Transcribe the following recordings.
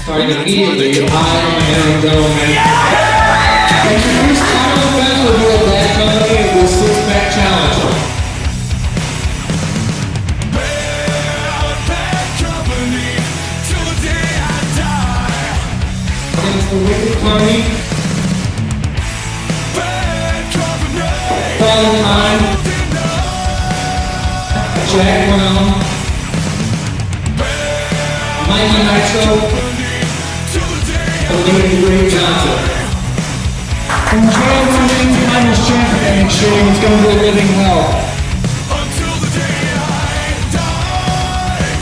Starting immediately, high on the Aaron Gentleman. Introduce title defense of the Bad Company of the six-pack challenge. Against the WIcked Carnie. Valentine. Jack Brown. Mikey Nitro. Johnson. From January Finals Champion Xtreme, it's going to be living hell. Until the day I die.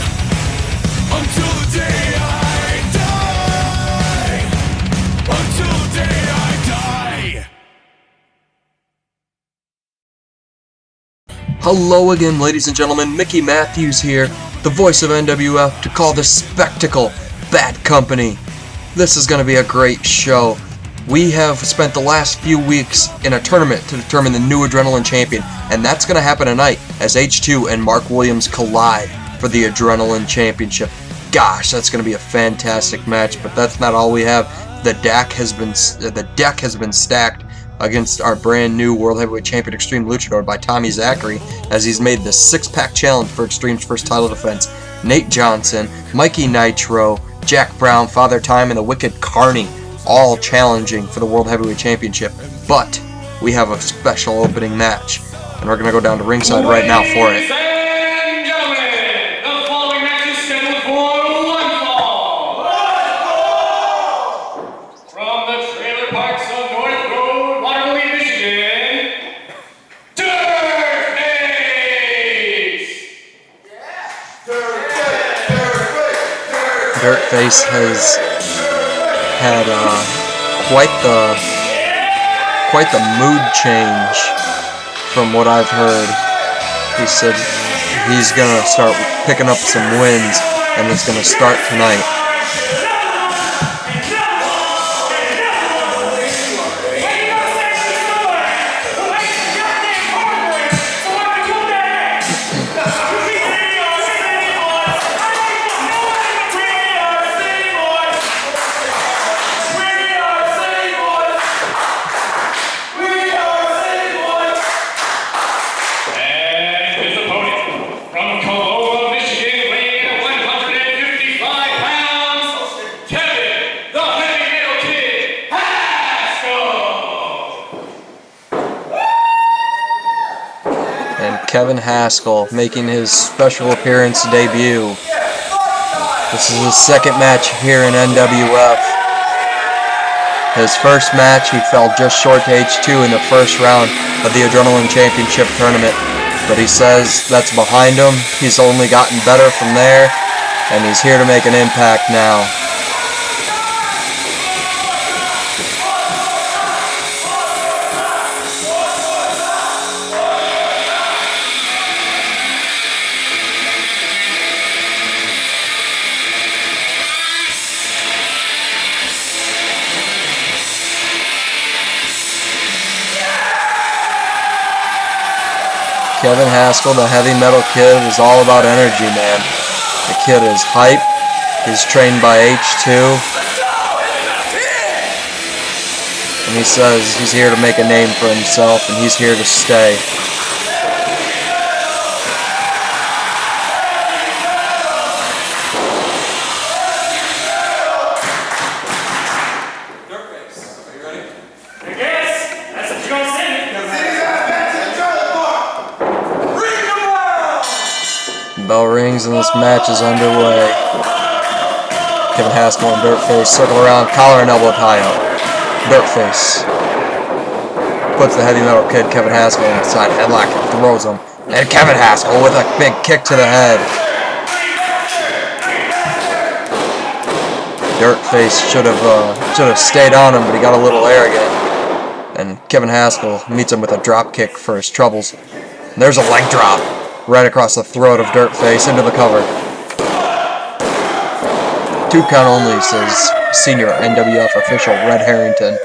Until the day I die. Until the day I die. Hello again, ladies and gentlemen. Mickey Matthews here, the voice of NWF, to call this spectacle Bad Company. This is going to be a great show. We have spent the last few weeks in a tournament to determine the new Adrenaline Champion, and that's going to happen tonight as H2 and Mark Williams collide for the Adrenaline Championship. Gosh, that's going to be a fantastic match, but that's not all we have. The deck has been stacked against our brand new World Heavyweight Champion Xtreme Luchador by Tommy Zachary, as he's made the six-pack challenge for Xtreme's first title defense. Nate Johnson, Mikey Nitro, Jack Brown, Father Time, and the WIcked Carnie, all challenging for the World Heavyweight Championship. But we have a special opening match, and we're going to go down to ringside right now for it. Ladies and gentlemen, the following match is scheduled for one fall. From the trailer parks of North Road, Waterloo, Michigan, Dirt Face! Dirt Face has had quite the mood change from what I've heard. He said he's gonna start picking up some wins, and it's gonna start tonight. Kevin Hascal making his special appearance debut. This is his second match here in NWF. His first match, he fell just short to H2 in the first round of the Adrenaline Championship tournament. But he says that's behind him. He's only gotten better from there, and he's here to make an impact now. Kevin Hascal, the heavy metal kid, is all about energy, man. The kid is hype. He's trained by H2. And he says he's here to make a name for himself, and he's here to stay. Bell rings and this match is underway. Kevin Hascal and Dirtface circle around, collar and elbow tie out. Dirtface puts the heavy metal kid Kevin Hascal inside headlock and throws him. And Kevin Hascal with a big kick to the head. Dirtface should have stayed on him, but he got a little arrogant. And Kevin Hascal meets him with a drop kick for his troubles. And there's a leg drop right across the throat of Dirtface into the cover. 2 count only, says senior NWF official Red Harrington.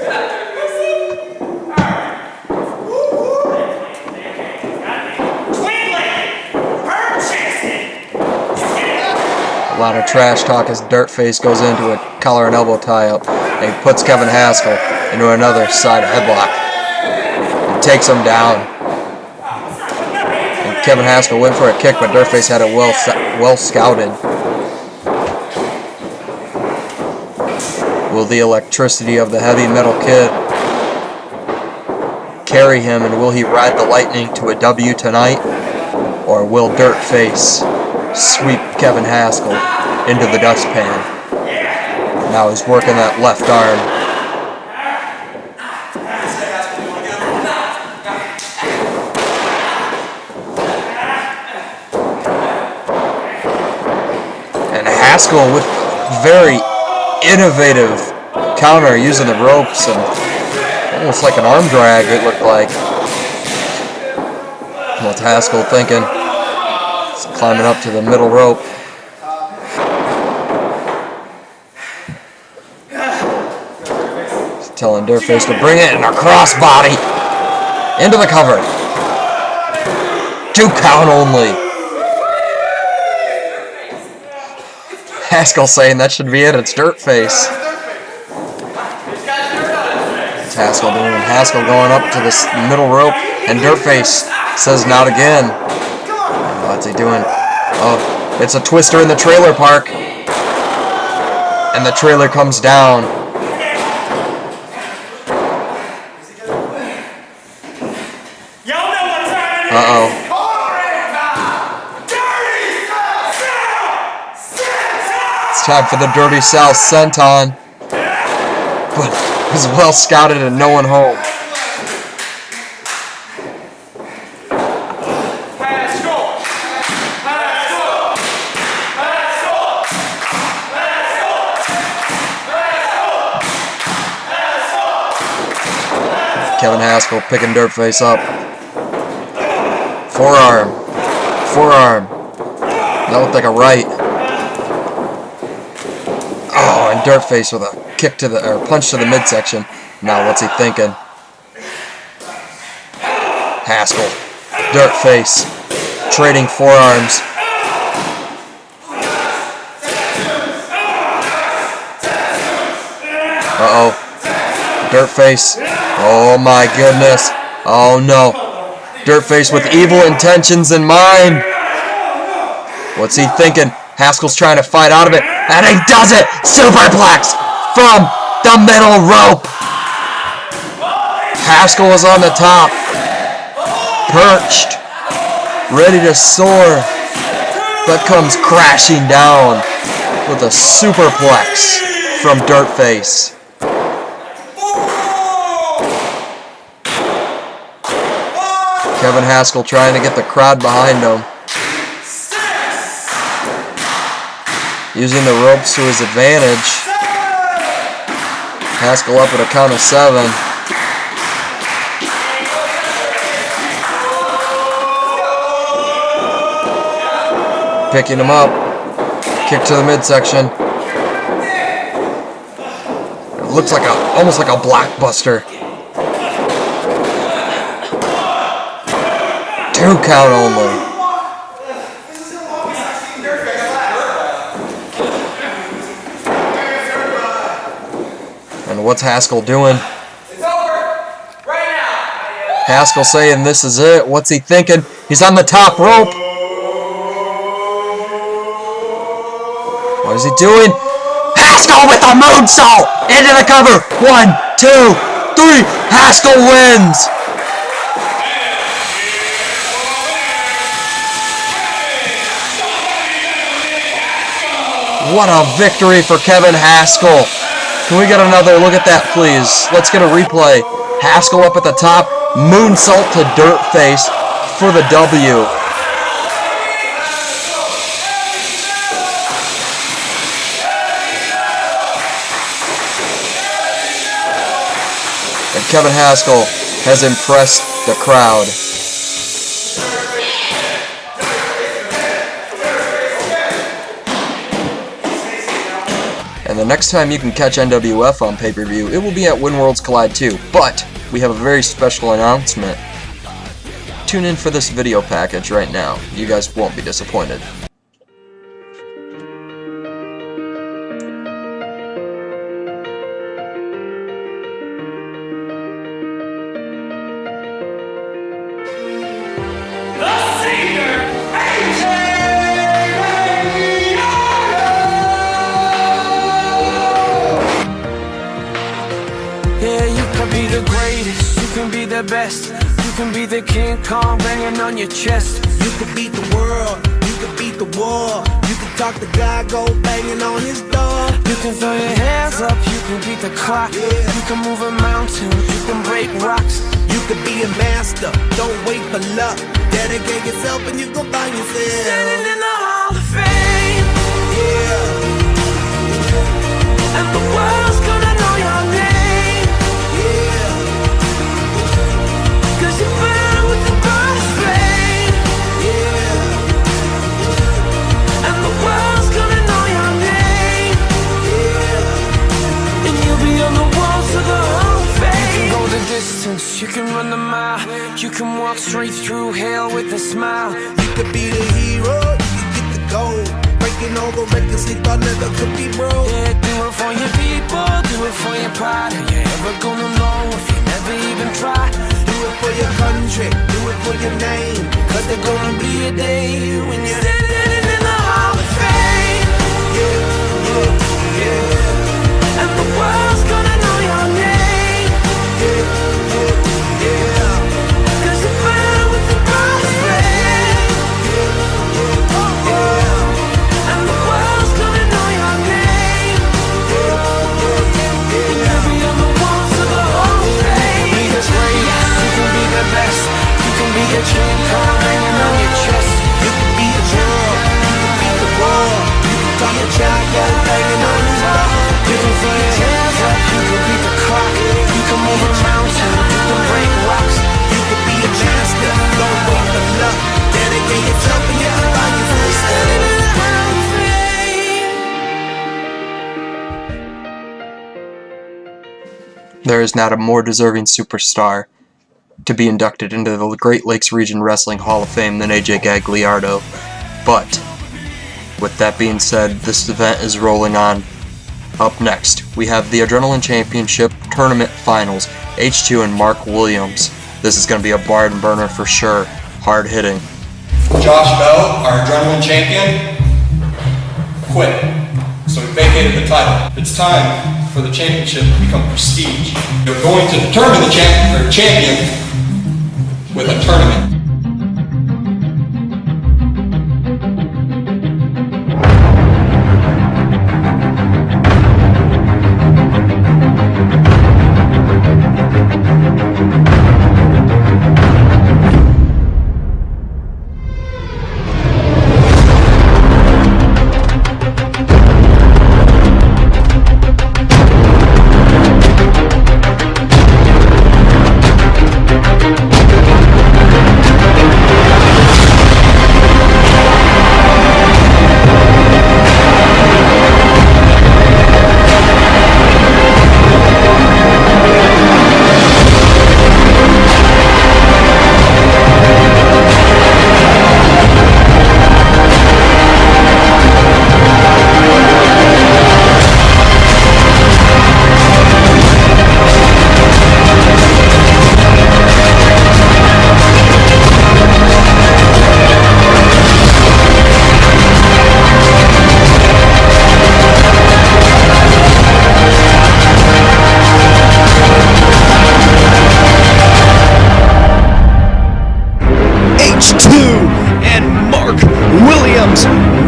lot of trash talk as Dirtface goes into a collar and elbow tie-up, and he puts Kevin Hascal into another side headlock and takes him down. And Kevin Hascal went for a kick, but Dirtface had it well scouted. Will the electricity of the Heavy Metal Kid carry him, and will he ride the lightning to a W tonight? Or will Dirtface sweep Kevin Hascal into the dustpan? Now he's working that left arm. And Hascal with very innovative counter using the ropes and almost like an arm drag, it looked like. What's Hascal thinking? He's climbing up to the middle rope. He's telling Dirtface to bring it in a crossbody into the cover. 2 count only. Hascal saying that should be it. It's Dirtface. What's Hascal doing? Hascal going up to this middle rope, and Dirtface says not again. What's he doing? Oh, it's a twister in the trailer park. And the trailer comes down. Uh-oh. It's time for the Dirty South senton. But he's well scouted and no one home. Kevin Hascal picking Dirtface up. Forearm. Forearm. That looked like a right. Oh, and Dirtface with a kick to the, or punch to the midsection. Now what's he thinking? Hascal. Dirtface. Trading forearms. Uh-oh. Dirtface. Oh my goodness. Oh no. Dirtface with evil intentions in mind. What's he thinking? Hascal's trying to fight out of it. And he does it! Superplex from the middle rope. Hascal is on the top. Perched. Ready to soar. But comes crashing down with a superplex from Dirtface. Kevin Hascal trying to get the crowd behind him. Using the ropes to his advantage. Hascal up at a count of 7. Picking him up. Kick to the midsection. It looks like almost like a blockbuster. 2 count only. And what's Hascal doing? It's over right now. Hascal saying this is it. What's he thinking? He's on the top rope. What is he doing? Hascal with a moonsault into the cover. 1, 2, 3. Hascal wins. What a victory for Kevin Hascal. Can we get another look at that, please? Let's get a replay. Hascal up at the top. Moonsault to Dirtface for the W. And Kevin Hascal has impressed the crowd. And the next time you can catch NWF on pay-per-view, it will be at When Worlds Collide 2. But we have a very special announcement. Tune in for this video package right now. You guys won't be disappointed. the best. You can be the King Kong banging on your chest. You could beat the world, you could beat the war. You could talk to God, go banging on his door. You can throw your hands up, you can beat the clock. You can move a mountain, you can break rocks. You could be a master, don't wait for luck. Dedicate yourself and you gon' find yourself Standing in the Hall of Fame. Yeah, And the world's gonna know your name. yeah. 'Cause you burn with the burning flame. And the world's gonna know your name. And you'll be on the walls of the Hall of Fame. You can go the distance, you can run the mile. You can walk straight through hell with a smile. You could be the hero, you could get the gold. Breaking all the records they thought never could be broke. Yeah, do it for your people, do it for your pride. Are you ever gonna know if you never even try? Do it for your country, do it for your name. Cause there's gonna be a day when you're Standing in the Hall of Fame. And the world's gonna know your name. 'Cause you burn with the burning flame. And the world's gonna know your name. And you'll be on the walls of the Hall of Fame. You can be the greatest, you can be the best. You can be the King Kong hanging on your chest. You could be the world, you could beat the war. You could talk to God, go banging on his door. You can throw your hands up, you can beat the clock. You can move a mountain, you can break rocks. You could be a master, don't wait for luck. Dedicate yourself and you can find yourself Standing in the Hall of Fame. There is not a more deserving superstar to be inducted into the Great Lakes Region Wrestling Hall of Fame than AJ Gagliardo. But, with that being said, this event is rolling on. Up next, we have the Adrenaline Championship Tournament Finals, H2 and Mark Williams. This is going to be a barn burner for sure, hard hitting. Josh Bell, our Adrenaline champion, quit. So we vacated the title. It's time for the championship to become prestige. You're going to determine the champion with a tournament.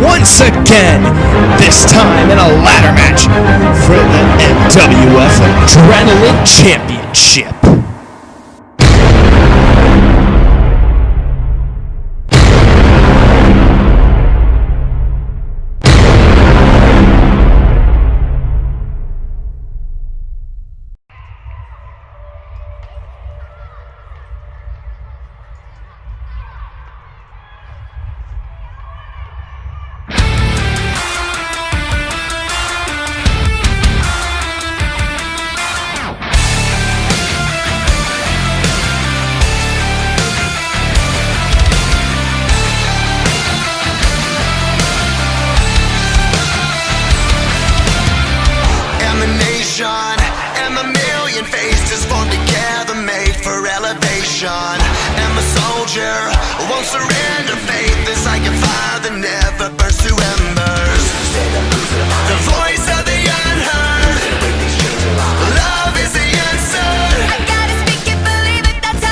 Once again, this time in a ladder match for the MWF Adrenaline Championship. And a million faces formed together, made for elevation. And the soldier won't surrender faith is like a fire that never burns to embers. The voice of the unheard, love is the answer. I gotta speak it, believe it, that's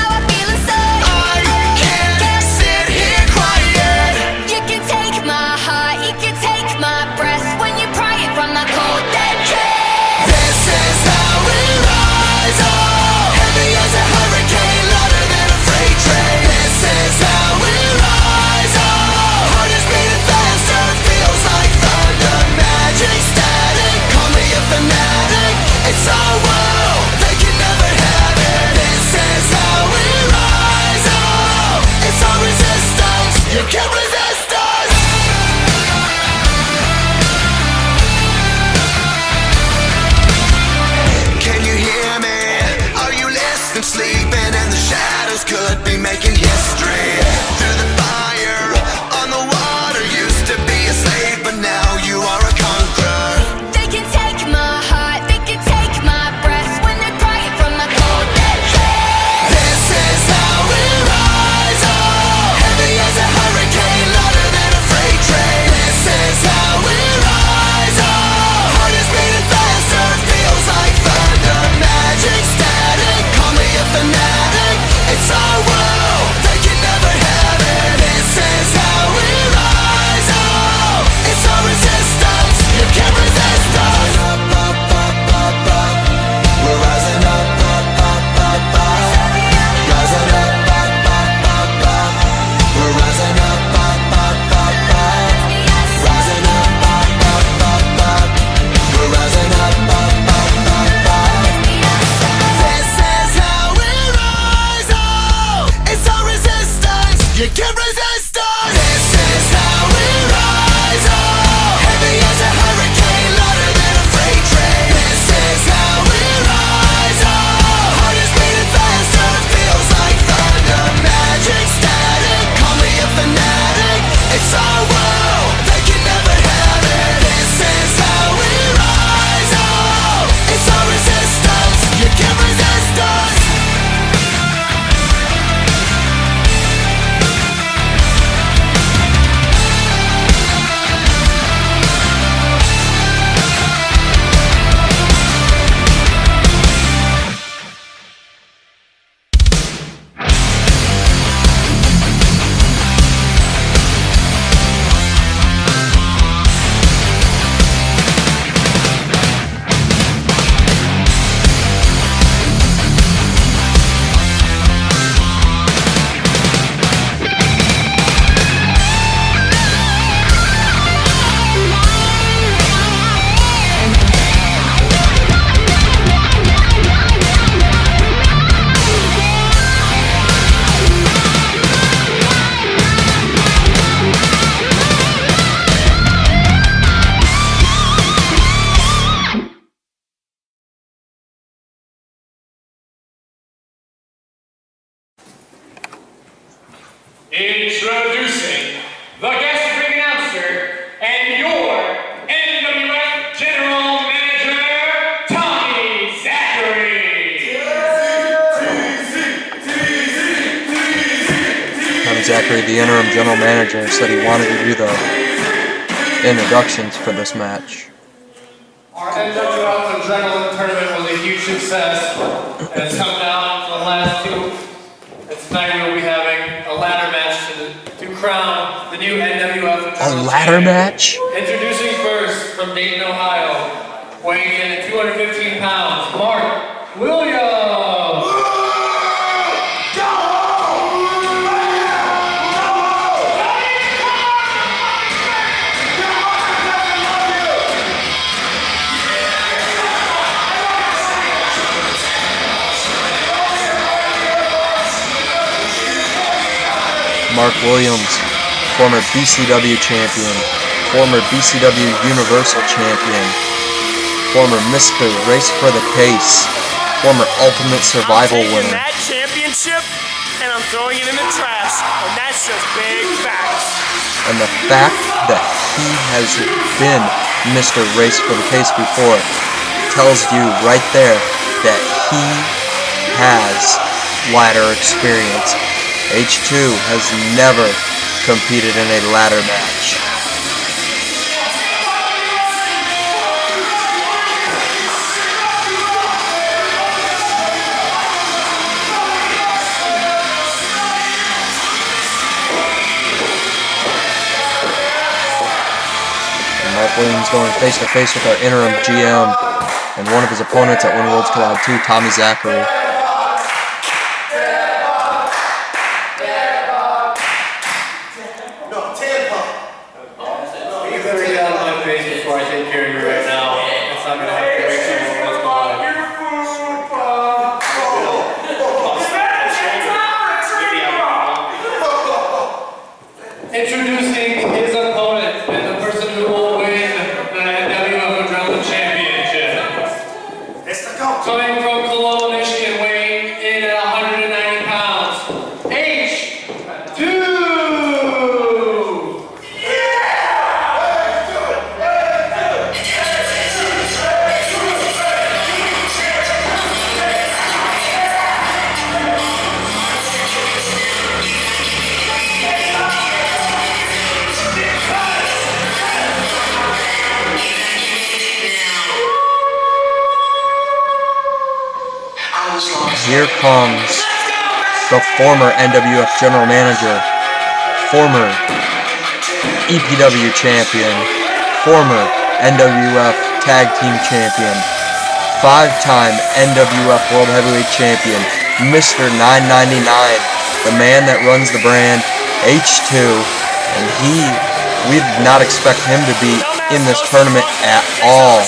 Zachary, the interim general manager, said he wanted to do the introductions for this match. Our NWF Adrenaline Tournament was a huge success, and it's come down to the last two. And tonight we will be having a ladder match to crown the new NWF Adrenaline A ladder match? Introducing first from Dayton, Ohio, weighing in at 215 pounds, Mark Williams. Mark Williams, former BCW champion, former BCW Universal champion, former Mr. Race for the Case, former Ultimate Survival winner. That championship, and I'm throwing it in the trash, and that's just big facts. And the fact that he has been Mr. Race for the Case before tells you right there that he has ladder experience. H2 has never competed in a ladder match. And Mark Williams going face to face with our interim GM and one of his opponents at When Worlds Collide 2, Tommy Zachary. Introducing his opponent and the person who will win the NWF Adrenaline Championship. Coming from Cologne, Michigan, weighing in at 190 pounds, H2! Here comes the former NWF General Manager, former EPW Champion, former NWF Tag Team Champion, 5-time NWF World Heavyweight Champion, Mr. 999, the man that runs the brand, H2, and we did not expect him to be in this tournament at all.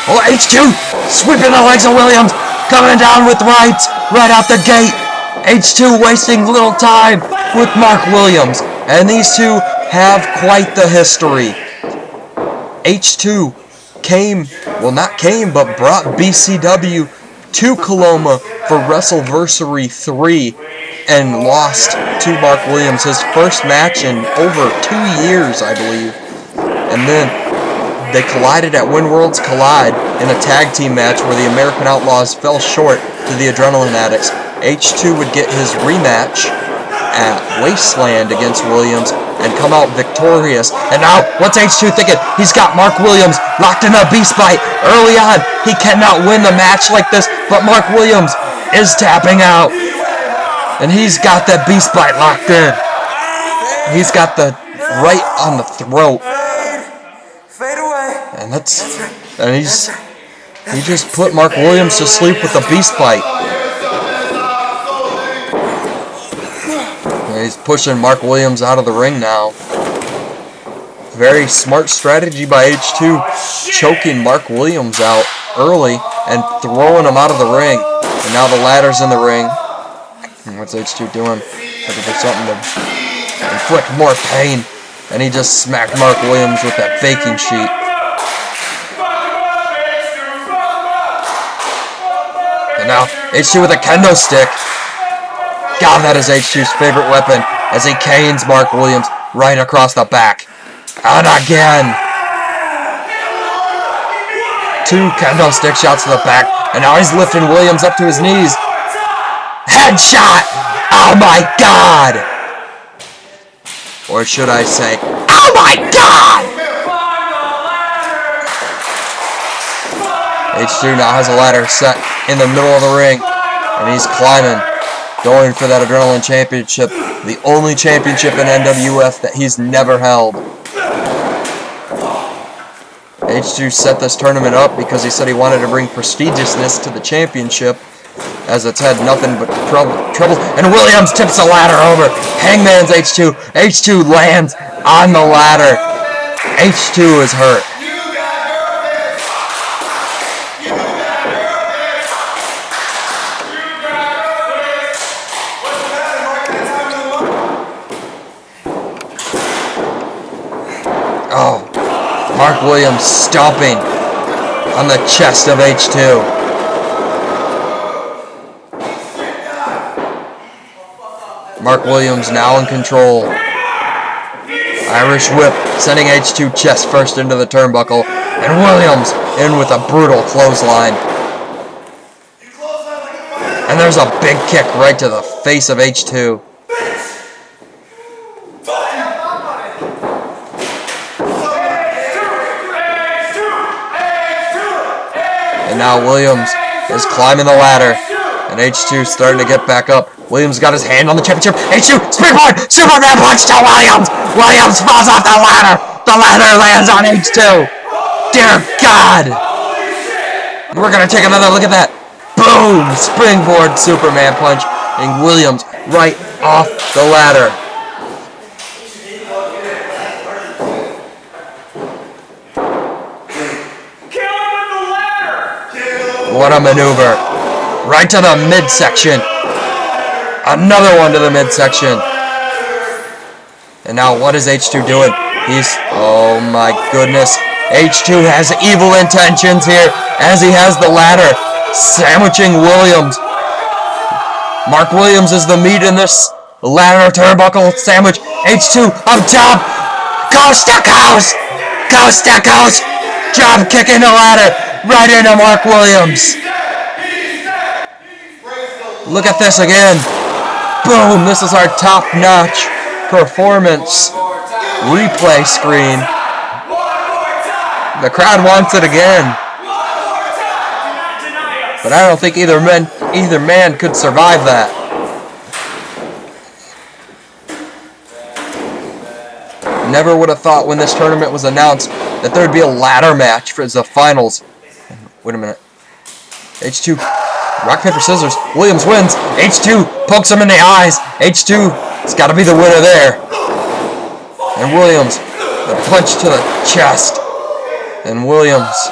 Oh, H2 sweeping the legs of Williams, coming down with right out the gate. H2 wasting little time with Mark Williams, and these two have quite the history. H2 brought BCW to Coloma for WrestleVersary 3 and lost to Mark Williams, his first match in over 2 years, I believe. And then they collided at When Worlds Collide in a tag team match where the American Outlaws fell short to the Adrenaline Addicts. H2 would get his rematch at Wasteland against Williams and come out victorious. And now, what's H2 thinking? He's got Mark Williams locked in a beast bite early on. He cannot win the match like this, but Mark Williams is tapping out. And he's got that beast bite locked in. He's got the right on the throat. And he just put Mark Williams to sleep with the beast bite. And he's pushing Mark Williams out of the ring now. Very smart strategy by H2, choking Mark Williams out early and throwing him out of the ring. And now the ladder's in the ring. And what's H2 doing? Looking for something to inflict more pain. And he just smacked Mark Williams with that baking sheet. And now, H2 with a kendo stick. God, that is H2's favorite weapon as he canes Mark Williams right across the back. And again. 2 kendo stick shots to the back. And now he's lifting Williams up to his knees. Headshot! Oh my god! Or should I say, oh my god! H2 now has a ladder set in the middle of the ring, and he's climbing, going for that Adrenaline Championship, the only championship in NWF that he's never held. H2 set this tournament up because he said he wanted to bring prestigiousness to the championship, as it's had nothing but trouble. And Williams tips the ladder over. Hangman's H2. H2 lands on the ladder. H2 is hurt. Oh, Mark Williams stomping on the chest of H2. Mark Williams now in control. Irish whip sending H2 chest first into the turnbuckle. And Williams in with a brutal clothesline. And there's a big kick right to the face of H2. And now Williams is climbing the ladder. And H2 starting to get back up. Williams got his hand on the championship. H2, springboard, Superman punch to Williams. Williams falls off the ladder. The ladder lands on H2. Dear God. We're going to take another look at that. Boom, springboard Superman punch. And Williams right off the ladder. What a maneuver. Right to the midsection. Another one to the midsection. And now what is H2 doing? Oh my goodness. H2 has evil intentions here as he has the ladder sandwiching Williams. Mark Williams is the meat in this ladder turnbuckle sandwich. H2 up top. Coast to coast. Coast to coast. Drop kicking the ladder right into Mark Williams. Look at this again. Boom, this is our top-notch performance replay screen. The crowd wants it again. But I don't think either man could survive that. Never would have thought when this tournament was announced that there would be a ladder match for the finals. Wait a minute. H2, rock, paper, scissors. Williams wins. H2 pokes him in the eyes. H2 has got to be the winner there. And Williams, the punch to the chest. And Williams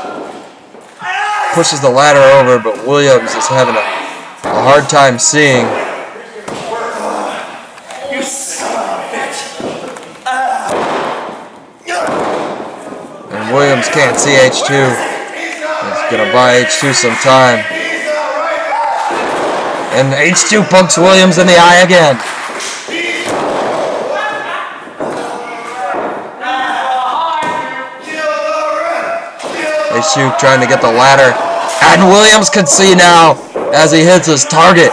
pushes the ladder over, but Williams is having a hard time seeing. And Williams can't see H2. He's going to buy H2 some time. And H2 pokes Williams in the eye again. H2 trying to get the ladder. And Williams can see now as he hits his target.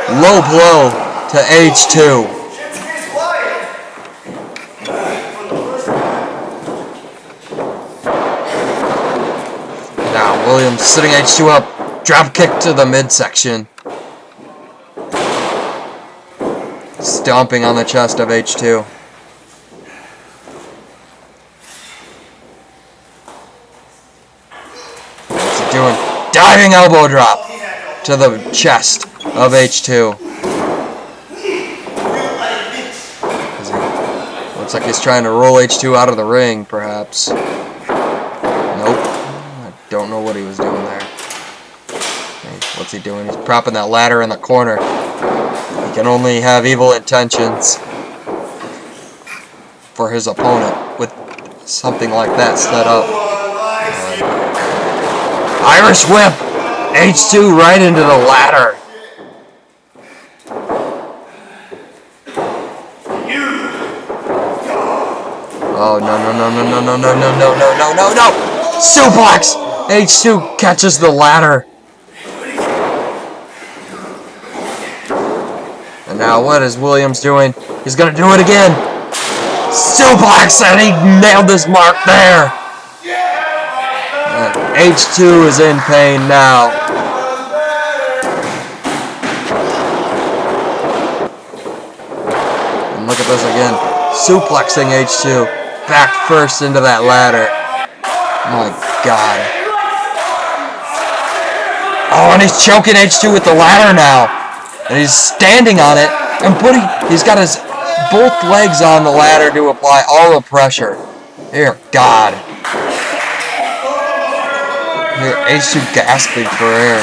Low blow to H2. Now Williams sitting H2 up. Drop kick to the midsection. Stomping on the chest of H2. What's he doing? Diving elbow drop to the chest of H2. Looks like he's trying to roll H2 out of the ring, perhaps. Nope. I don't know what he was doing there. What's he doing? He's propping that ladder in the corner. He can only have evil intentions for his opponent with something like that set up. Irish whip! H2 right into the ladder. Oh, no. Suplex! H2 catches the ladder. And Now what is Williams doing? He's gonna do it again. Suplex, and he nailed his mark there. And H2 is in pain now. And look at this again. Suplexing H2 back first into that ladder. My God. Oh, and he's choking H2 with the ladder now. And he's standing on it and he's got his both legs on the ladder to apply all the pressure. Dear God. Here, H2 gasping for air.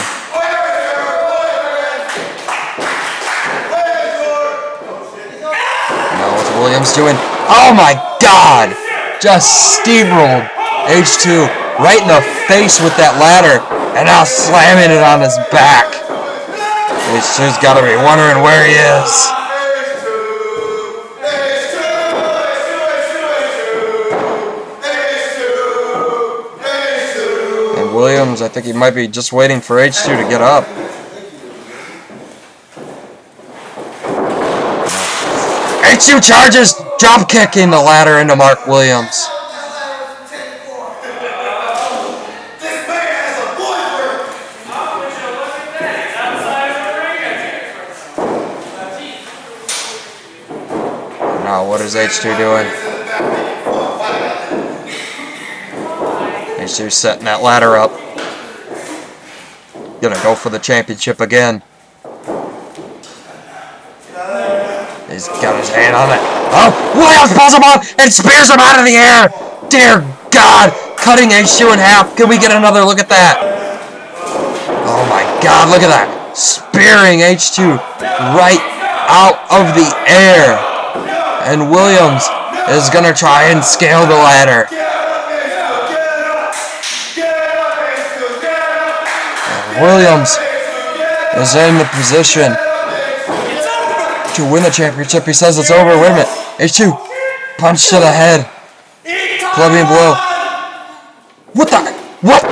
Now what's Williams doing? Oh my God! Just steamrolled H2 right in the face with that ladder, and now slamming it on his back. H2's got to be wondering where he is. And Williams, I think he might be just waiting for H2 to get up. H2 charges, drop kicking the ladder into Mark Williams. Now what is H2 doing? H2 setting that ladder up. Gonna go for the championship again. He's got his hand on it. Oh, Williams pulls him off and spears him out of the air. Dear God, cutting H2 in half. Can we get another look at that? Oh my God, look at that. Spearing H2 right out of the air. And Williams is going to try and scale the ladder. And Williams is in the position to win the championship. He says it's over. Wait a minute. H2. Punch to the head. Clubbing blow. What the? What?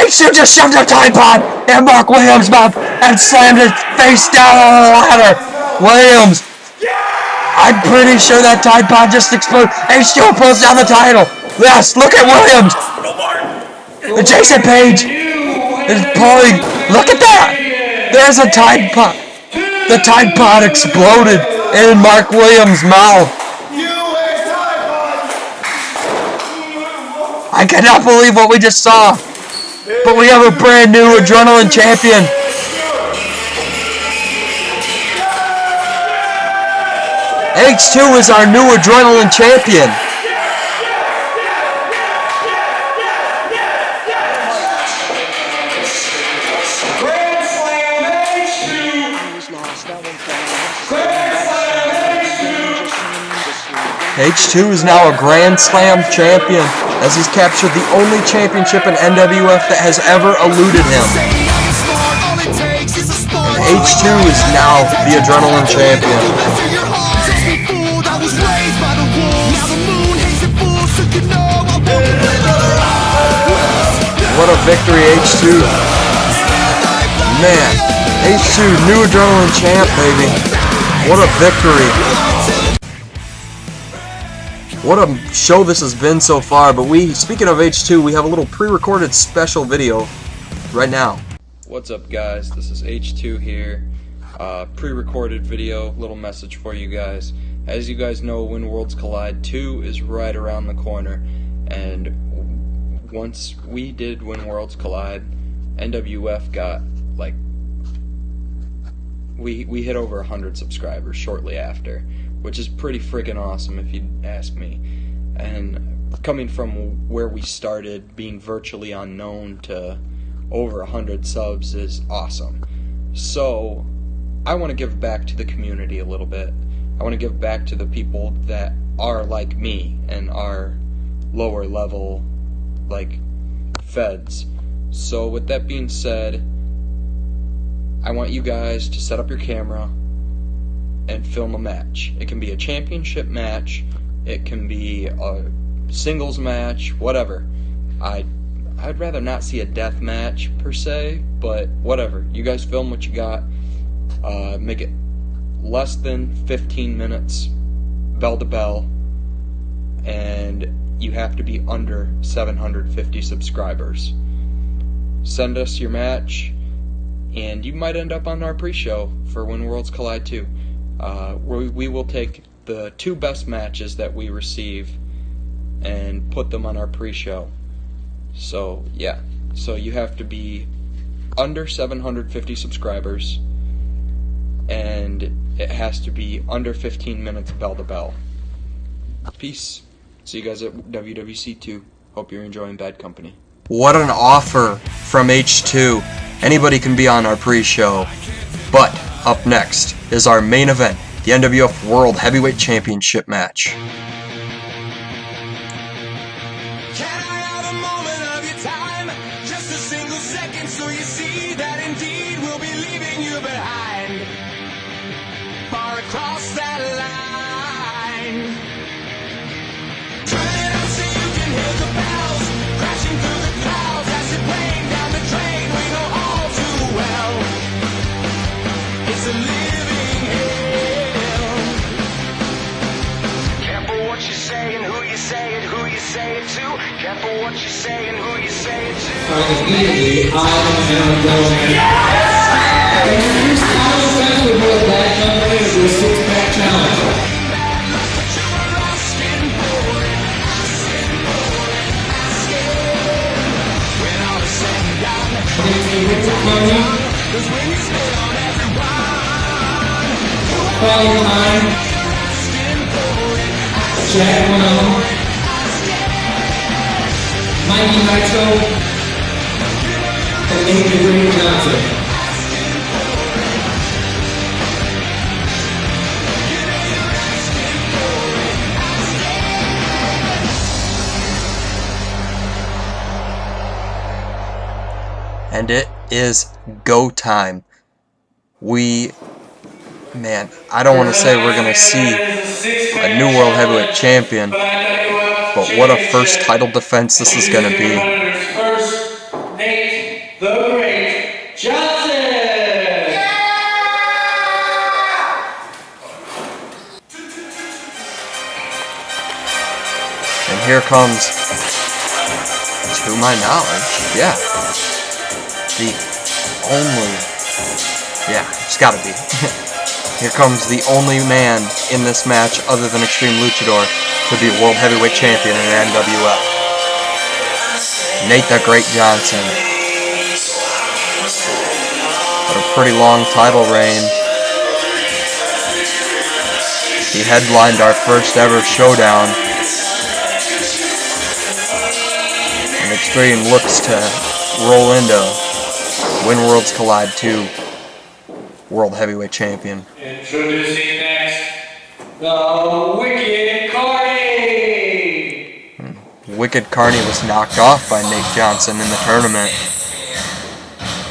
H2 just shoved a Tide Pod in Mark Williams' mouth and slammed his face down on the ladder. Williams. I'm pretty sure that Tide Pod just exploded. H2 pulls down the title. Yes, look at Williams. Jason Page is pulling. Look at that. There's a Tide Pod. The Tide Pod exploded in Mark Williams' mouth. I cannot believe what we just saw. But we have a brand new Adrenaline champion. H2 is our new Adrenaline champion. H2 is now a Grand Slam champion, as he's captured the only championship in NWF that has ever eluded him. And H2 is now the Adrenaline champion. What a victory, H2. Man, H2, new Adrenaline champ, baby. What a victory. What a show this has been so far, but speaking of H2, we have a little pre-recorded special video right now. What's up, guys? This is H2 here. Pre-recorded video, little message for you guys. As you guys know, When Worlds Collide 2 is right around the corner, and once we did When Worlds Collide, NWF got, like, we hit over 100 subscribers shortly after, which is pretty freaking awesome if you'd ask me. And coming from where we started, being virtually unknown, to over 100 subs is awesome. So I want to give back to the community a little bit. I want to give back to the people that are like me and are lower level, like feds. So with that being said, I want you guys to set up your camera and film a match. It can be a championship match, it can be a singles match, whatever. I'd rather not see a death match per se, but whatever. You guys film what you got. Make it less than 15 minutes bell to bell, and you have to be under 750 subscribers. Send us your match, and you might end up on our pre-show for When Worlds Collide 2. We will take the 2 best matches that we receive and put them on our pre-show. So yeah, so you have to be under 750 subscribers, and it has to be under 15 minutes bell to bell. Peace. See you guys at WWC 2. Hope you're enjoying Bad Company. What an offer from H2. Anybody can be on our pre-show. But up next is our main event, the NWF World Heavyweight Championship match. Immediately, I am going to introduce Kyle Spencer for the Bad Company of the 6-pack challenge. WIcked Carnie, Jack Malone, Mikey Nitro, and Xtreme Luchador. And it is go time. I don't want to say we're going to see a new World Heavyweight Champion, but what a first title defense this is going to be. First, Nate the Great Johnson! And here comes, to my knowledge, it's gotta be. Here comes the only man in this match other than Xtreme Luchador to be World Heavyweight Champion in NWF. Nate the Great Johnson. What a pretty long title reign. He headlined our first ever showdown. And Xtreme looks to roll into When Worlds Collide 2 World Heavyweight Champion. Introducing next, the WIcked Carnie! WIcked Carnie was knocked off by Nate Johnson in the tournament,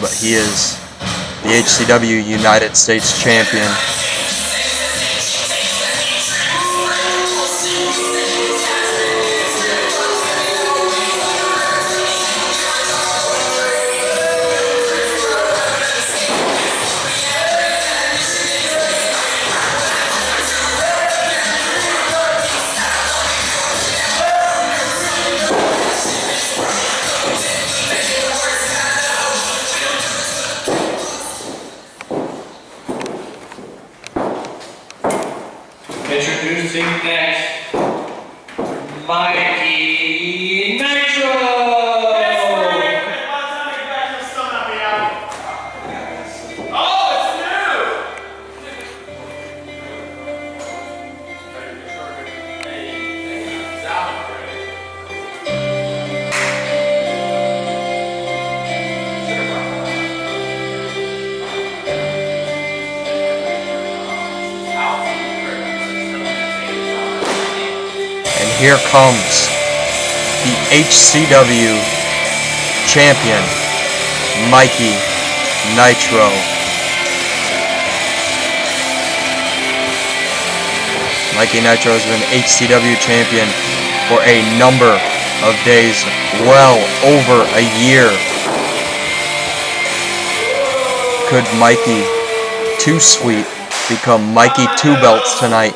but he is the HCW United States Champion. Introducing next, Mikey Nitro! Here comes the HCW champion, Mikey Nitro. Mikey Nitro has been HCW champion for a number of days, well over a year. Could Mikey Too Sweet become Mikey Two Belts tonight.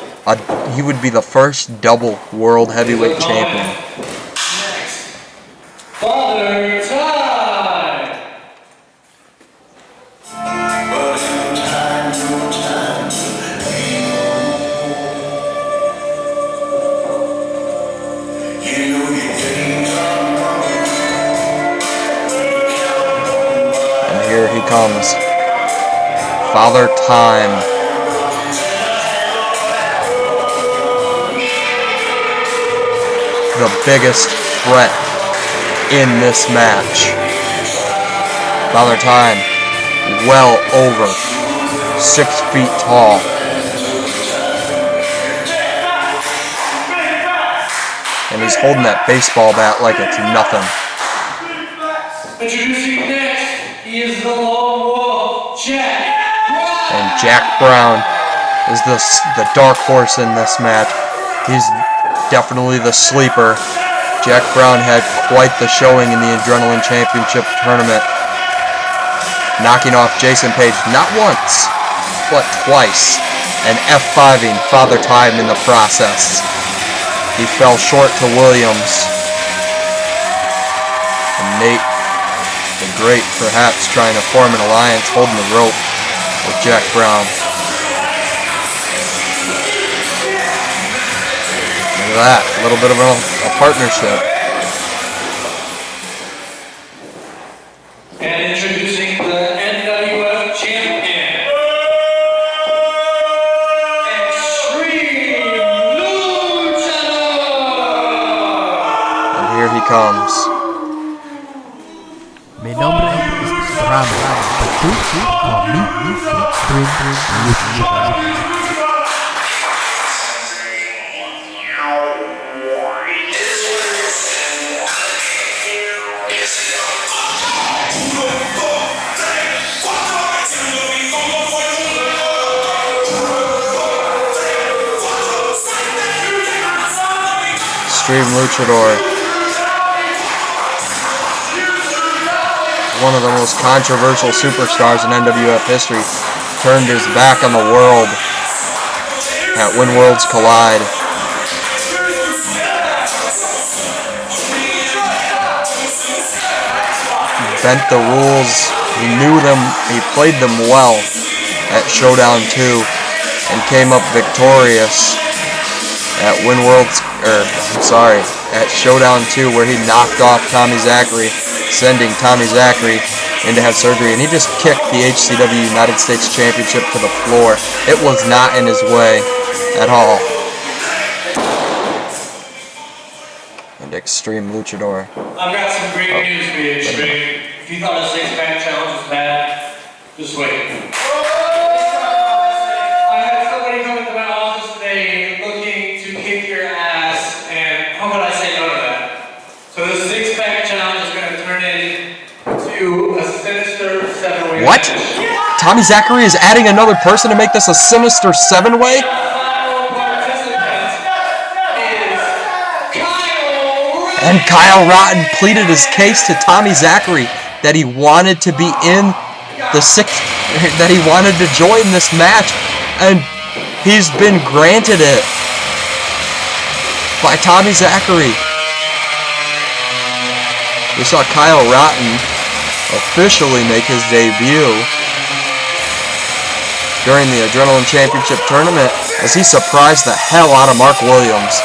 He would be the first double World Heavyweight Champion. Father Time! And here he comes. Father Time. The biggest threat in this match. Father Time, well over 6 feet tall. And he's holding that baseball bat like it's nothing. Introducing next, he is the lone wolf, Jack Brown. And Jack Brown is the dark horse in this match. He's definitely the sleeper. Jack Brown had quite the showing in the Adrenaline Championship tournament, knocking off Jason Page not once, but twice, and F5ing Father Time in the process. He fell short to Williams. And Nate the Great perhaps trying to form an alliance, holding the rope with Jack Brown. Look at that, a little bit of a partnership. And introducing the NWF champion, Xtreme Luchador. And here he comes. Mi nombre es Ram, but tú call me Xtreme Luchador. Xtreme Luchador, one of the most controversial superstars in NWF history, turned his back on the world at When Worlds Collide. He bent the rules, he knew them, he played them well at Showdown 2, and came up victorious at at Showdown 2, where he knocked off Tommy Zachary, sending Tommy Zachary in to have surgery, and he just kicked the HCW United States Championship to the floor. It was not in his way at all. And Xtreme Luchador. I've got some great news for you, Xtreme. If you thought a six-pack challenge was bad, just wait. I had somebody come into my office today looking to kick your ass, and how could I say no to that? So this six-pack challenge is going to turn into a sinister seven-way What? match. Tommy Zachary is adding another person to make this a sinister seven-way? The final participant is Kyle Ray. And Kyle Rotten pleaded his case to Tommy Zachary that he wanted to be in the that he wanted to join this match, and he's been granted it by Tommy Zachary. We saw Kyle Rotten officially make his debut during the Adrenaline Championship tournament as he surprised the hell out of Mark Williams.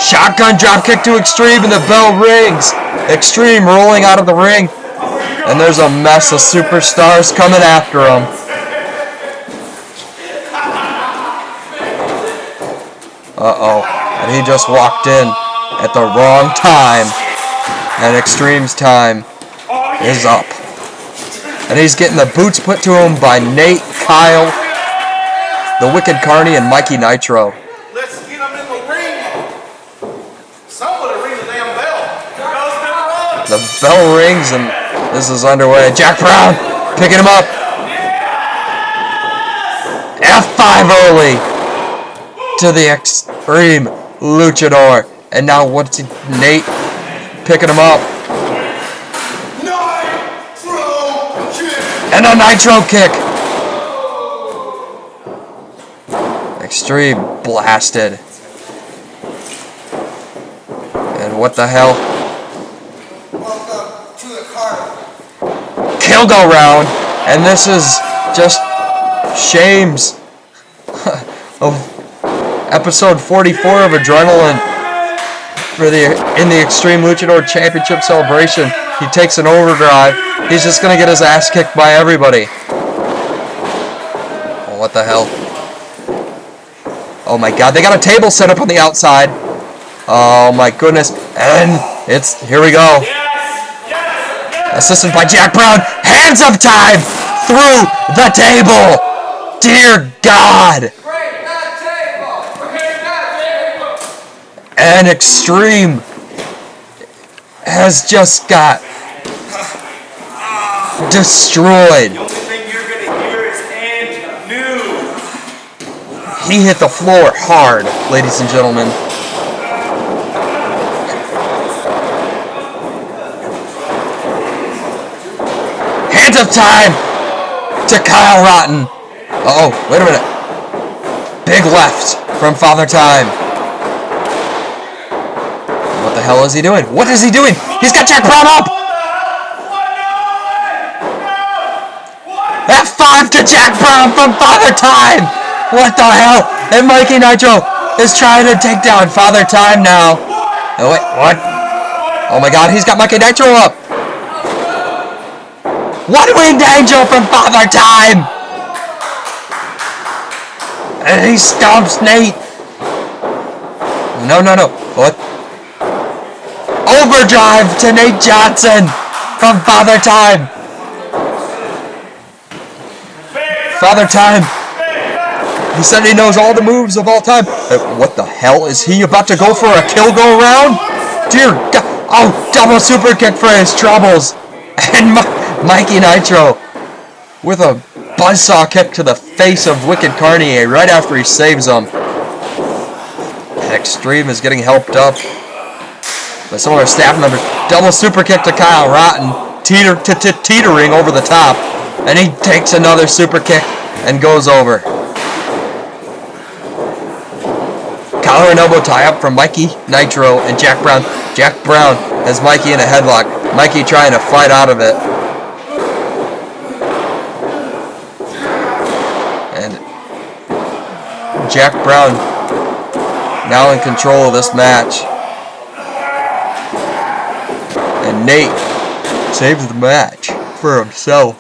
Shotgun dropkick to Xtreme and the bell rings. Xtreme rolling out of the ring. And there's a mess of superstars coming after him. Uh-oh. And he just walked in at the wrong time. And Xtreme's time is up. And he's getting the boots put to him by Nate, Kyle, the WIcked Carnie, and Mikey Nitro. Let's get them in the ring. Somebody ring the damn bell. The bell rings and this is underway. Jack Brown picking him up. F5 5 early to the Xtreme Luchador. And now what's he, Nate picking him up. And a Nitro kick. Xtreme blasted. And what the hell? Welcome to the car. Kill go round. And this is just shames of episode 44 of Adrenaline for in the Xtreme Luchador Championship celebration. He takes an overdrive. He's just gonna get his ass kicked by everybody. Oh, what the hell? Oh my god, they got a table set up on the outside. Oh my goodness. And here we go. Assisted by Jack Brown. Hands up time through the table. Dear God. And Xtreme has just got destroyed. The only thing you're gonna hear is and new. He hit the floor hard, ladies and gentlemen. Hands of time to Kyle Rotten. Uh-oh, wait a minute. Big left from Father Time. What the hell is he doing? What is he doing? He's got Jack Brown up! That 5 to Jack Brown from Father Time! What the hell? And Mikey Nitro is trying to take down Father Time now. Oh wait, what? Oh my god, he's got Mikey Nitro up! One-winged angel from Father Time! And he stomps Nate! No. What? Overdrive to Nate Johnson from Father Time! Father Time! He said he knows all the moves of all time. What the hell? Is he about to go for a kill go round? Dear God. Oh, double super kick for his troubles. And Mikey Nitro with a buzzsaw kick to the face of WIcked Carnie right after he saves him. Xtreme is getting helped up by some of our staff members. Double super kick to Kyle Rotten, teetering over the top, and he takes another super kick and goes over. Collar and elbow tie up from Mikey Nitro and Jack Brown. Jack Brown has Mikey in a headlock. Mikey trying to fight out of it. And Jack Brown now in control of this match. And Nate saves the match for himself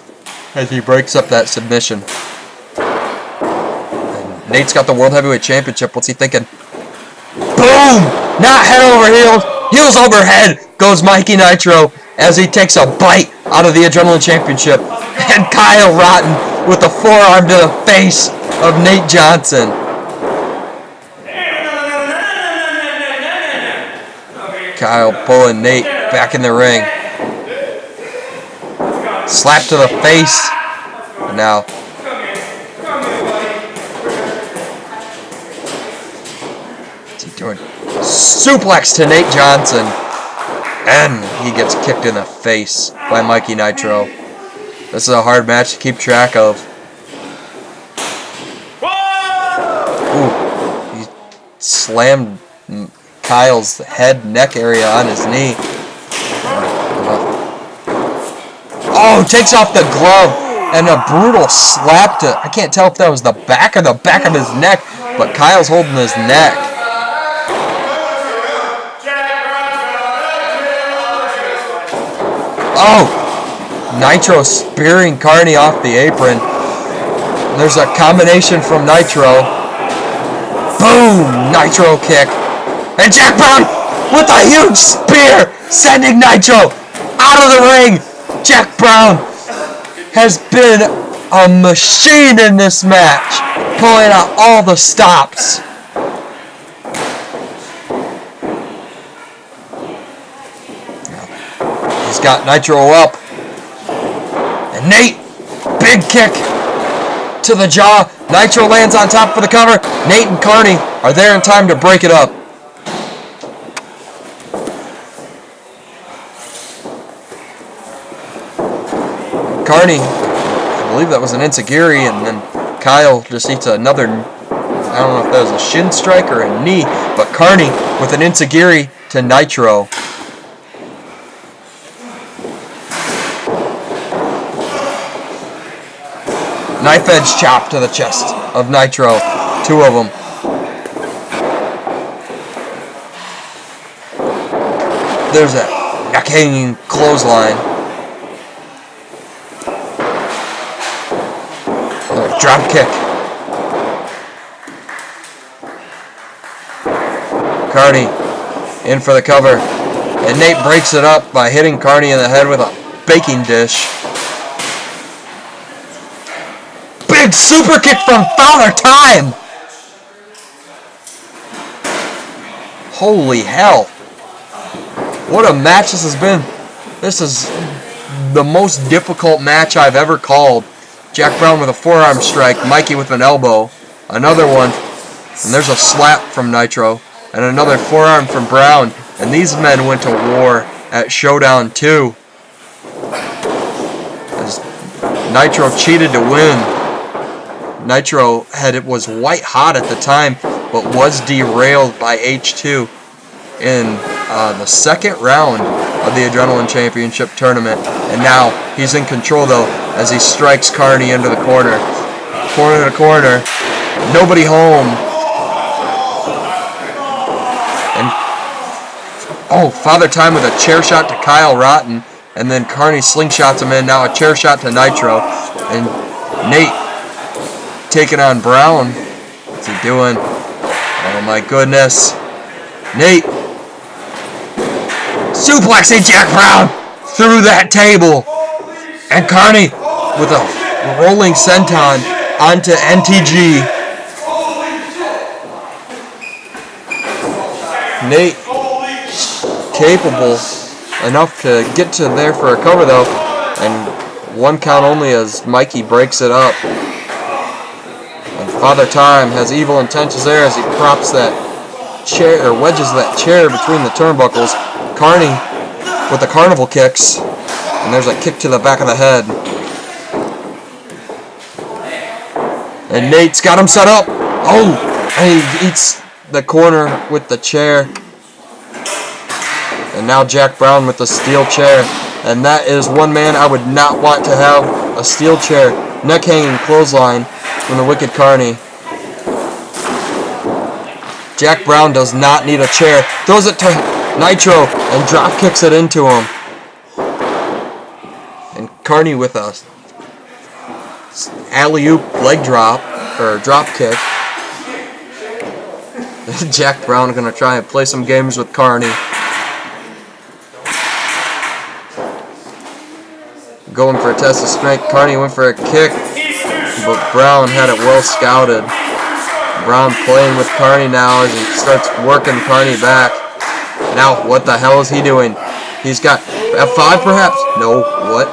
as he breaks up that submission. And Nate's got the World Heavyweight Championship. What's he thinking? Boom! Not head over heels. Heels over head goes Mikey Nitro as he takes a bite out of the Adrenaline Championship. And Kyle Rotten with the forearm to the face of Nate Johnson. Kyle pulling Nate back in the ring. Slap to the face. And now what's he doing? Suplex to Nate Johnson. And he gets kicked in the face by Mikey Nitro. This is a hard match to keep track of. Ooh, he slammed Kyle's head, neck area on his knee. Oh, takes off the glove and a brutal slap to, I can't tell if that was the back of his neck, but Kyle's holding his neck. Oh, Nitro spearing Carney off the apron. There's a combination from Nitro. Boom, Nitro kick. And Jack Brown with a huge spear, sending Nitro out of the ring. Jack Brown has been a machine in this match, pulling out all the stops. He's got Nitro up. And Nate, big kick to the jaw. Nitro lands on top for the cover. Nate and Carnie are there in time to break it up. Carnie, I believe that was an enziguri, and then Kyle just eats another, I don't know if that was a shin strike or a knee, but Carnie with an enziguri to Nitro. Knife edge chop to the chest of Nitro. Two of them. There's that neck hanging clothesline. Drop kick. Carnie in for the cover. And Nate breaks it up by hitting Carnie in the head with a baking dish. Big super kick from Father Time! Holy hell. What a match this has been. This is the most difficult match I've ever called. Jack Brown with a forearm strike, Mikey with an elbow, another one, and there's a slap from Nitro, and another forearm from Brown, and these men went to war at Showdown 2. As Nitro cheated to win. Nitro was white hot at the time, but was derailed by H2 in the second round of the Adrenaline Championship tournament, and now he's in control though as he strikes Carnie into the corner. Corner to corner, nobody home. And Father Time with a chair shot to Kyle Rotten, and then Carnie slingshots him in. Now a chair shot to Nitro, and Nate taking on Brown. What's he doing? Oh my goodness. Nate suplexing Jack Brown through that table. And Carnie with a rolling senton onto NTG. Nate capable enough to get to there for a cover though. And one count only as Mikey breaks it up. And Father Time has evil intentions there as he props that chair, or wedges that chair between the turnbuckles. Carnie with the carnival kicks, and there's a kick to the back of the head. And Nate's got him set up. Oh, and he eats the corner with the chair. And now Jack Brown with the steel chair. And that is one man I would not want to have a steel chair. Neck hanging clothesline from the WIcked Carnie. Jack Brown does not need a chair. Throws it to Nitro and drop kicks it into him. And Carnie with a alley-oop leg drop, or drop kick. Jack Brown gonna try and play some games with Carnie. Going for a test of strength. Carnie went for a kick, but Brown had it well scouted. Brown playing with Carnie now as he starts working Carnie back. Now, what the hell is he doing? He's got F5 perhaps? No, what?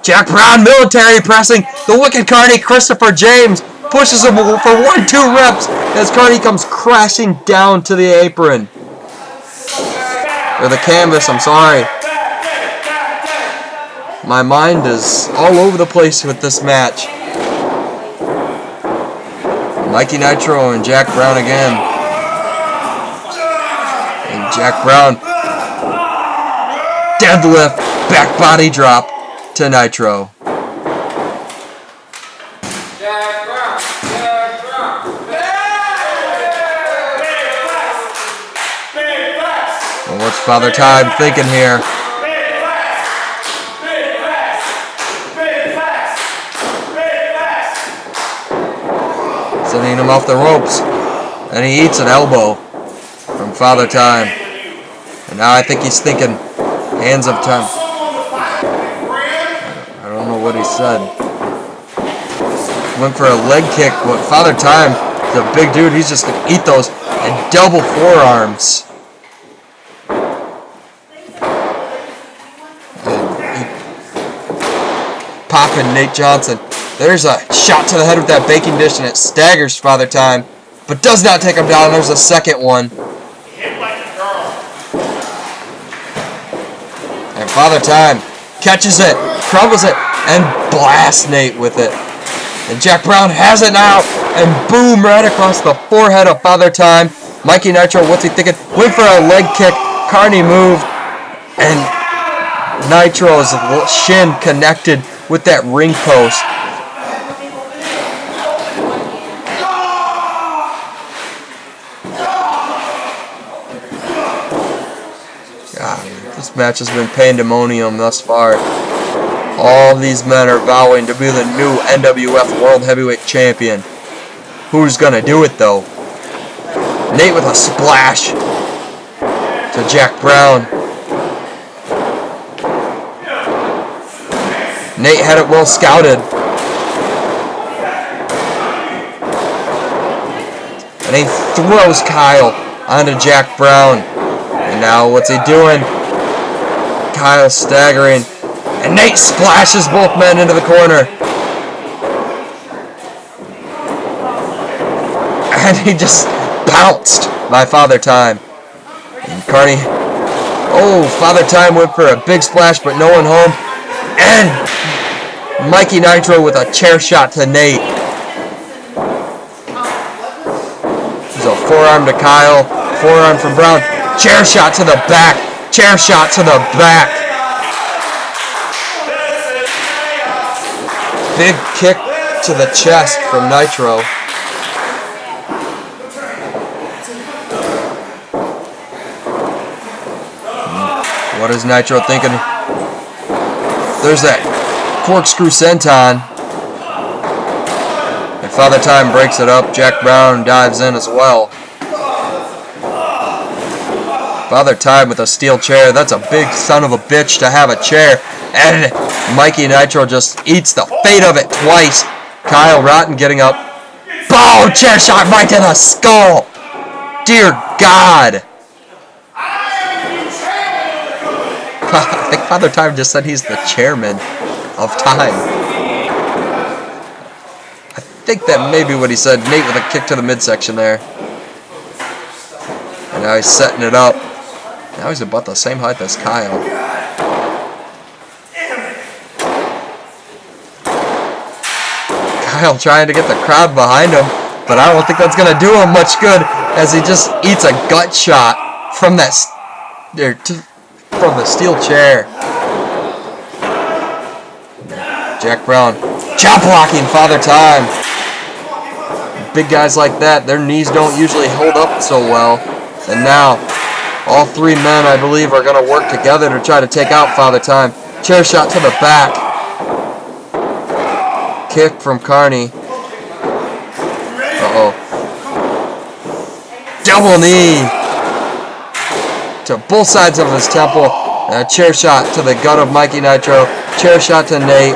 Jack Brown military pressing the WIcked Carnie. Christopher James pushes him for 1-2 reps as Carnie comes crashing down to the apron. Or the canvas, I'm sorry. My mind is all over the place with this match. Mikey Nitro and Jack Brown again. And Jack Brown deadlift, back body drop to Nitro. Well, what's Father Time thinking here? Sending him off the ropes. And he eats an elbow from Father Time. And now I think he's thinking hands of time. I don't know what he said. Went for a leg kick, but Father Time, the big dude, he's just going to eat those and double forearms. And popping Nate Johnson. There's a shot to the head with that baking dish, and it staggers Father Time, but does not take him down. There's a second one. And Father Time catches it, crumbles it, and blasts Nate with it. And Jack Brown has it now, and boom, right across the forehead of Father Time. Mikey Nitro, what's he thinking? Went for a leg kick. Carnie moved, and Nitro's shin connected with that ring post. God, this match has been pandemonium thus far. All these men are vowing to be the new NWF World Heavyweight Champion. Who's gonna do it though? Nate with a splash to Jack Brown. Nate had it well scouted. And he throws Kyle onto Jack Brown. And now what's he doing? Kyle staggering. And Nate splashes both men into the corner. And he just bounced by Father Time. And Carnie. Oh, Father Time went for a big splash, but no one home. And Mikey Nitro with a chair shot to Nate. There's a forearm to Kyle. Forearm from Brown. Chair shot to the back. Chair shot to the back. Big kick to the chest from Nitro. What is Nitro thinking? There's that corkscrew senton. And Father Time breaks it up. Jack Brown dives in as well. Father Time with a steel chair. That's a big son of a bitch to have a chair. And Mikey Nitro just eats the fate of it twice. Kyle Rotten getting up. Boom! Chair shot right to the skull. Dear God. I think Father Time just said he's the chairman of time. I think that may be what he said. Nate with a kick to the midsection there. And now he's setting it up. Now he's about the same height as Kyle. Kyle trying to get the crowd behind him, but I don't think that's going to do him much good as he just eats a gut shot from that from the steel chair. Jack Brown chop blocking Father Time. Big guys like that, their knees don't usually hold up so well. And now, all three men, I believe, are going to work together to try to take out Father Time. Chair shot to the back. Kick from Carnie. Uh-oh. Double knee to both sides of his temple. A chair shot to the gut of Mikey Nitro. Chair shot to Nate.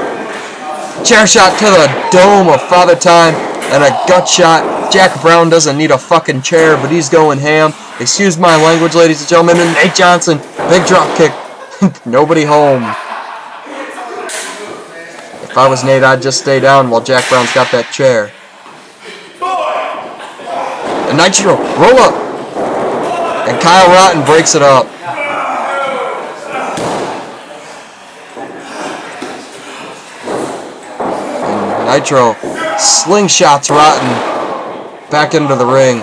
Chair shot to the dome of Father Time. And a gut shot. Jack Brown doesn't need a fucking chair, but he's going ham. Excuse my language, ladies and gentlemen. And Nate Johnson, big drop kick. Nobody home. If I was Nate, I'd just stay down while Jack Brown's got that chair. And Nitro, roll up. And Kyle Rotten breaks it up. And Nitro slingshots Rotten back into the ring.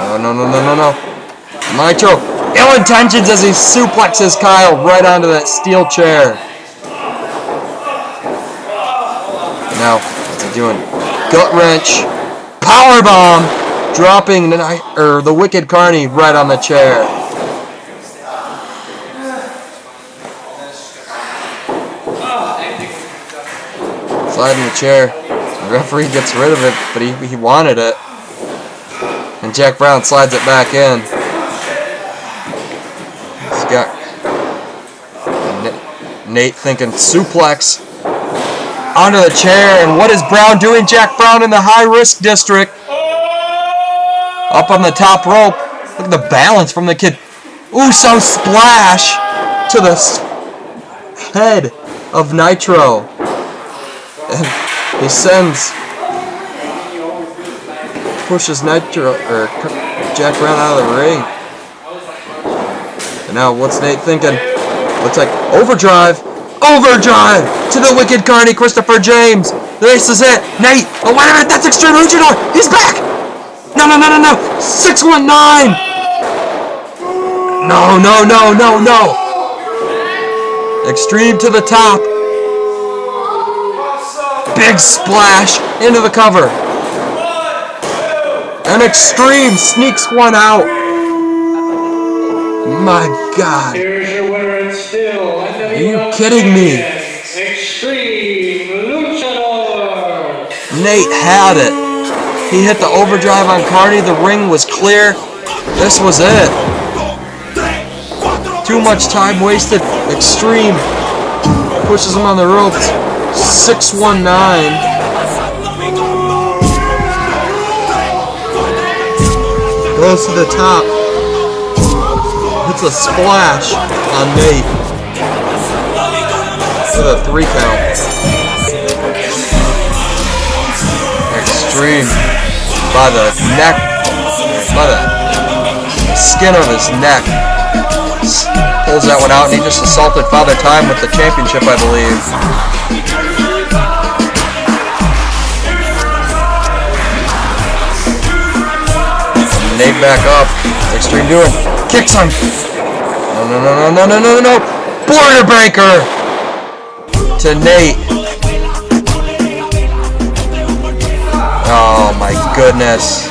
Oh, no. Nitro, ill intentions as he suplexes Kyle right onto that steel chair. Now, what's he doing? Gut wrench. Powerbomb. Dropping the WIcked Carnie right on the chair. Sliding the chair. The referee gets rid of it, but he wanted it. And Jack Brown slides it back in. He's got Nate thinking suplex onto the chair. And what is Brown doing? Jack Brown in the high-risk district. Up on the top rope. Look at the balance from the kid. Uso splash to the head of Nitro. And he pushes Nitro, or Jack Brown out of the ring. And now what's Nate thinking? Looks like overdrive to the Wicked Carnie, Christopher James. This is it. Nate, oh wait a minute, that's Xtreme Luchador. He's back. No. 619. No. Xtreme to the top. Big splash into the cover. And Xtreme sneaks one out. My God. Here's your winner and still Are you kidding me? Xtreme Luchador. Nate had it. He hit the overdrive on Carney. The ring was clear. This was it. Too much time wasted. Xtreme pushes him on the ropes. 619. Goes to the top. Hits a splash on Nate. With a 3 count. Xtreme by the neck, by the skin of his neck. Pulls that one out, and he just assaulted Father Time with the championship, I believe. Nate back up. Xtreme doing. Kicks him. No. Border breaker to Nate. Oh my goodness.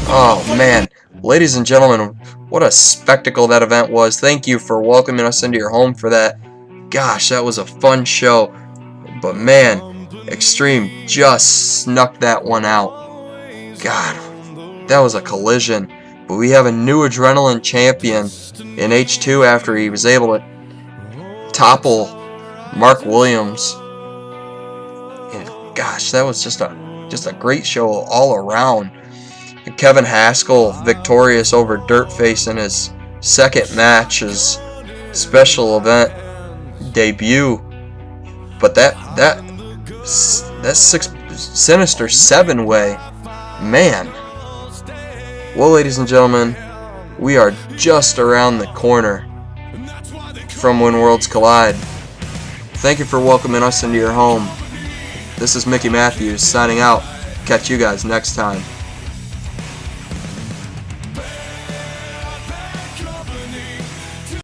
Oh man. Ladies and gentlemen, what a spectacle that event was. Thank you for welcoming us into your home for that. Gosh, that was a fun show. But man, Xtreme just snuck that one out. God, that was a collision. But we have a new Adrenaline champion in H2 after he was able to topple Mark Williams. And gosh, that was just a great show all around. And Kevin Hascal victorious over Dirtface in his second match, his special event debut. But that Sinister 7-way, man. Well, ladies and gentlemen, we are just around the corner from When Worlds Collide. Thank you for welcoming us into your home. This is Mickey Matthews signing out. Catch you guys next time.